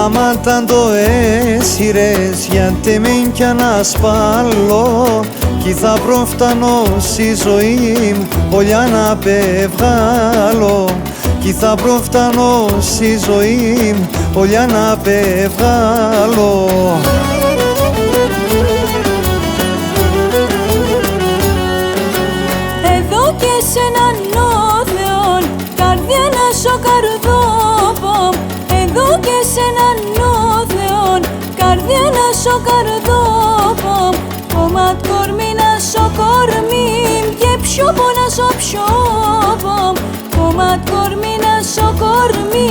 Άμα το έσυρες γιατί μεν κι ανασπάλω κι θα προφτάνω στη ζωή μου ολιά να πεβγάλω κι θα προφτάνω στη ζωή μου ολιά να πεβγάλω. Εδώ και σε έναν νόθεον καρδιά να σοκαρδόπω. Εδώ και σε έναν νόθεον καρδιά να σοκαρδόπω. Κομματ κορμί να σοκορμί και πιο να σοψιόπω. Κομματ κορμί να σοκορμί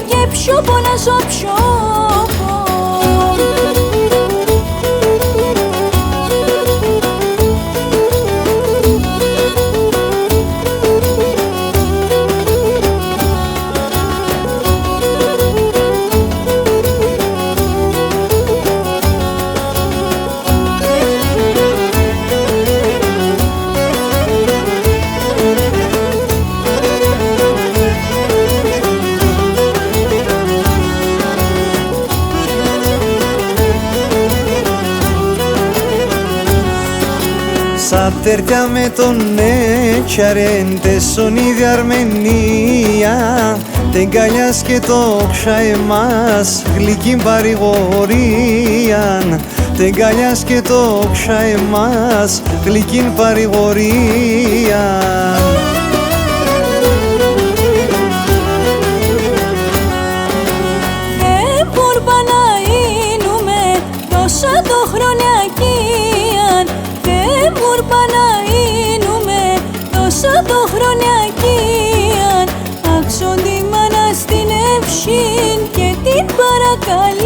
και πιο να σοψιόπω. Σαν τέρτια με τον Έτσαρεν τεσσον ίδια Αρμενία τεγκαλιάς και το ξα εμάς γλυκήν παρηγορίαν τεγκαλιάς και το ξα εμάς γλυκήν παρηγορίαν. Δεν μπορούμε να είνουμε τόσα το χρονιακίαν. Δεν μπορούμε να είνουμε τόσα το χρονιακίαν. Άξον τη μάνα στην ευσύν και την παρακαλεί.